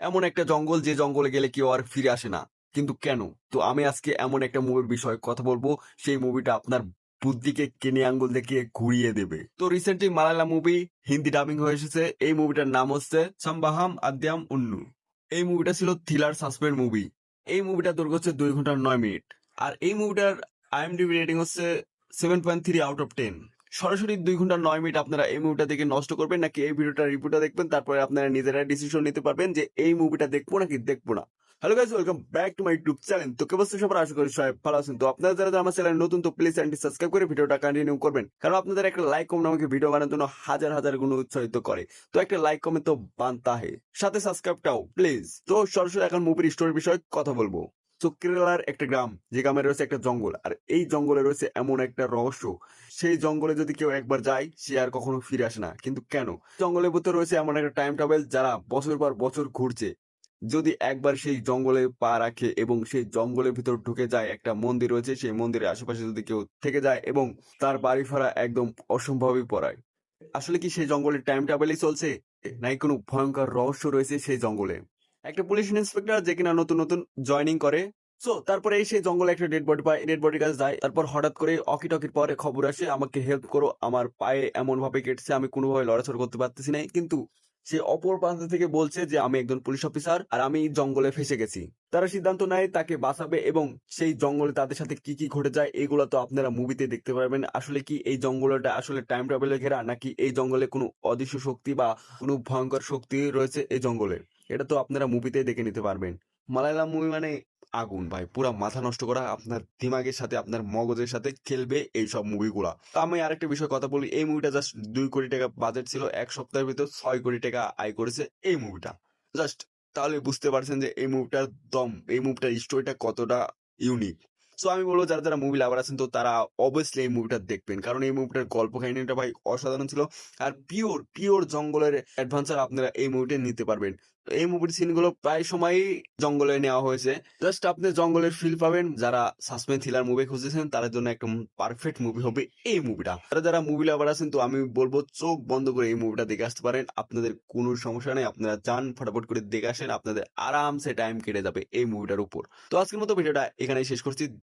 এমন একটা জঙ্গল যে জঙ্গলে গেলে কেউ আর ফিরে আসে না। কিন্তু কেন? তো আমি আজকে এমন একটা মুভির বিষয়ে কথা বলবো, সেই মুভিটা আপনার বুদ্ধিকে কেনে আঙ্গুল দেখিয়ে ঘুরিয়ে দেবে। তো recently Malayalam movie Hindi dubbing হয়ে এসেছে। এই মুভিটার নাম হচ্ছে সাম্বাহাম আদ্যাম উন্নু। এই মুভিটা ছিল থ্রিলার সাসপেন্স মুভি। এই মুভিটার দৈর্ঘ্য হচ্ছে 2 ঘন্টা 9 মিনিট। আর এই মুভিটার IMDb রেটিং হচ্ছে 7.3 আউট অফ 10। সরাসরি 2 ঘন্টা 9 মিনিট আপনারা এই মুভিটা দেখে নষ্ট করবেন নাকি এই ভিডিওটা রিভিউটা দেখবেন, তারপরে আপনারা নিজেরা ডিসিশন নিতে পারবেন যে এই মুভিটা দেখবো নাকি দেখবো না। Hello guys, welcome back to my YouTube channel. তো কেবল সবার আশা করি সবাই ভালো আছেন। তো আপনারা যারা যারা আমার চ্যানেল নতুন, তো প্লিজ চ্যানেলটি সাবস্ক্রাইব করে ভিডিওটা কন্টিনিউ করবেন, কারণ আপনাদের একটা লাইক কমেন্ট আমাকে ভিডিও বানানোর জন্য হাজার হাজার গুণ উৎসাহিত করে। তো একটা লাইক কমেন্ট তো বানতা হে, সাথে সাবস্ক্রাইবটাও প্লিজ। তো সরাসরি এখন মুভির স্টোরির বিষয়ে কথা বলবো। তো কেরালার একটা গ্রাম, যে গ্রামে রয়েছে একটা জঙ্গল, আর এই জঙ্গলে রয়েছে এমন একটা রহস্য, সেই জঙ্গলে যদি কেউ একবার যায় সে আর কখনো ফিরে আসে না। কিন্তু কেন? জঙ্গলের ভিতরে রয়েছে এমন একটা টাইম ট্রাভেল যারা বছর পর বছর ঘুরছে। যদি একবার সেই জঙ্গলে পা রাখে এবং সেই জঙ্গলের ভিতর ঢুকে যায়, একটা মন্দির রয়েছে, সেই মন্দিরের আশেপাশে যদি কেউ থেকে যায় এবং তার বাড়ি ফেরা একদম অসম্ভবই পড়ায়। আসলে কি সেই জঙ্গলের টাইম ট্রাভেলই চলছে, নাকি কোনো ভয়ঙ্কর রহস্য রয়েছে সেই জঙ্গলে? একটা পুলিশ ইন্সপেক্টর যে কিনা নতুন নতুন জয়নিং করে, সো তারপরে এই সেই জঙ্গলে একটা ডেড বডি পায়, ডেড বডির কাছে যায়। তারপর হঠাৎ করে অকিটকির পরে খবর আসে, আমাকে হেল্প করো, আমার পায়ে এমন ভাবে কেটেছে আমি কোনোভাবে লড়াচড়া করতে পারতেছি না। কিন্তু সে অপর প্রান্ত থেকে বলছে যে আমি একজন পুলিশ অফিসার আর আমি জঙ্গলে ফেসে গেছি। তারা সিদ্ধান্ত নেয় তাকে বাঁচাবে এবং সেই জঙ্গলে তাদের সাথে কি কি ঘটে যায় এগুলো তো আপনারা মুভিতে দেখতে পারবেন। আসলে কি এই জঙ্গলটা আসলে টাইম ট্রাভেলে ঘেরা, নাকি এই জঙ্গলে কোনো অদৃশ্য শক্তি বা কোনো ভয়ঙ্কর শক্তি রয়েছে এই জঙ্গলে, এটা তো আপনারা মুভিতে দেখে নিতে পারবেন। মালায়ালাম মুভি মানে আগুন ভাই, পুরা মাথা নষ্ট করা, আপনার দিমাগের সাথে আপনার মগজের সাথে খেলবে এই সব মুভিগুলা। তো আমি আরেকটা বিষয় কথা বলি, এই মুভিটা জাস্ট 2 কোটি টাকা বাজেট ছিল, এক সপ্তাহের ভিতর 6 কোটি টাকা আয় করেছে এই মুভিটা। জাস্ট তাহলে বুঝতে পারছেন যে এই মুভিটার দম, এই মুভিটার স্টোরিটা কতটা ইউনিক। সো আমি বলবো যারা যারা মুভি লাভার আছেন তো তারা অবভিয়াসলি এই মুভিটা দেখবেন, কারণ এই মুভিটার গল্প কাহিনীটা ভাই অসাধারণ ছিল। আর পিওর পিওর জঙ্গলের অ্যাডভেঞ্চার আপনারা এই মুভিটা নিতে পারবেন। এই মুভির সিনগুলো প্রায় সময়ই জঙ্গলে নেওয়া হয়েছে। জাস্ট আপনি জঙ্গলের ফিল পাবেন। যারা সাসপেন্স থ্রিলার মুভি খুঁজেছেন তাদের জন্য একটা পারফেক্ট মুভি হবে এই মুভিটা। যারা যারা মুভি লাভার আছেন তো আমি বলবো চোখ বন্ধ করে এই মুভিটা দেখে আসতে পারেন, আপনাদের কোনো সমস্যা নেই। আপনারা যান, ফটাফট করে দেখে আসেন, আপনাদের আরামসে টাইম কেটে যাবে এই মুভিটার উপর। তো আজকের মতো ভিডিওটা এখানেই শেষ করছি।